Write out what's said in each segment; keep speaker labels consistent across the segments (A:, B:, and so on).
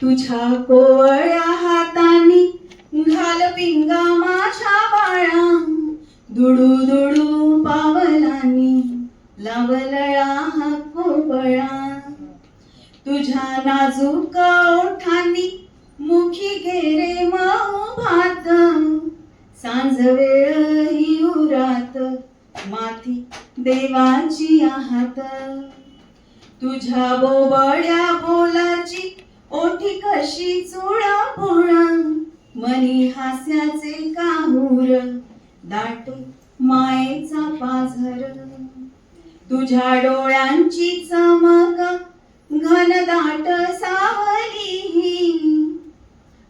A: तुझ्या कोवळ्या हातानी घाल पिंगा माझ्या बाळा, दुडू दुडू पावलांनी लावलळा हा कोवळा. तुझ्या नाजूक ओठांनी मुखी घेरे मऊ भात, सांज वेळ ही उरात माती देवाची आहात. तुझ्या बोबड्या बोलाची ओठी कशी चुळापुळ, मनी हास्याचे काहूर दाटे मायेचा पाझर. तुझ्या डोळ्यांची चमक घनदाट सावली,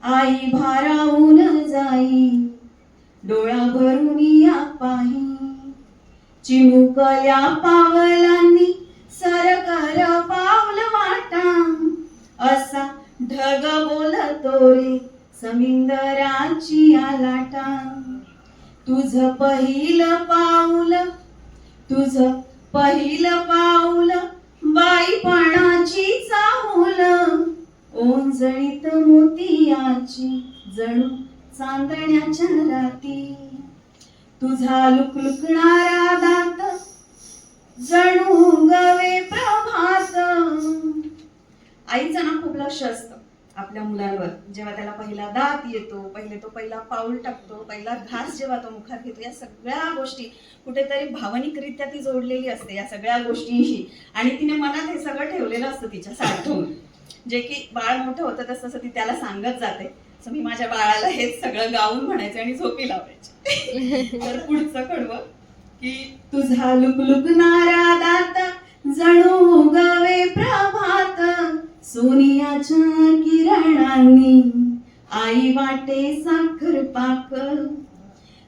A: आई भारावून जाई डोळा भरून या पाही. चिमुकल्या पावलांनी सरकर पाऊल वाटा, असा ढग बोलतो रे समिंदराची आलाटा. तुझ पहिलं पाऊल बाईपणाची चाहूल, ओंजळीत मोतियाची जणू चांदण्याच्या राती. तुझा लुकलुकणारा दात जणू गवे प्रभात. आईचं ना खूप लक्ष असतं आपल्या मुलांवर. जेव्हा त्याला पहिला दात येतो, तो पहिला पाऊल टाकतो, पहिला घास जेव्हा तो मुखात घेतो, या सगळ्या गोष्टी कुठेतरी भावनिकरित्या ती जोडलेली असते या सगळ्या गोष्टींशी. आणि तिने मनात हे सगळं ठेवलेलं असतं तिच्या साठवून. जे की बाळ मोठं होतं तसं ती त्याला सांगत जाते. सो मी माझ्या बाळाला हेच सगळं गाऊन म्हणायचे आणि झोपी लावायचे. तर पुढचं कडवं की तुझा लुकलुकणारा दात जणू गवे प्रभात, सोनियाच्या किरणांनी आई वाटे साखर पाक.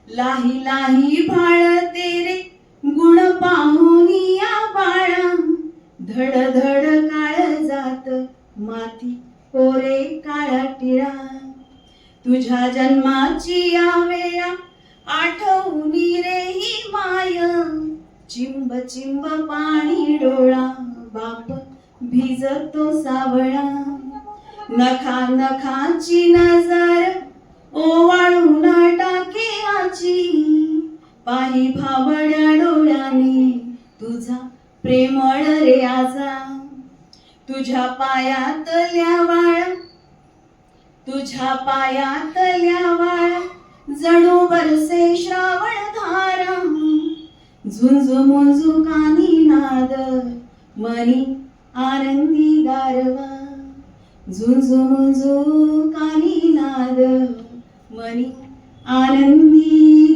A: लाही लाही भाळते रे गुण पाहून या बाळा, धड धड काळजात माती कोरे काळा टिळा. तुझ्या जन्माची या वेळा आठवूनी रे ही माय, चिंब चिंब पाणी डोळा बाप भिजतो सावळा. नखा नखाची नजर ओवाळून टाके आची, पाही भाबड्या डोळ्यानी तुझा प्रेमळ रे आजा. तुझ्या पायातल्या वाळा जणू बरसे श्रावण धारा, झुंजू मुंजू कानी नाद मनी आनंदी गारवा. झुंजू मुंजू कानी नाद मनी आनंदी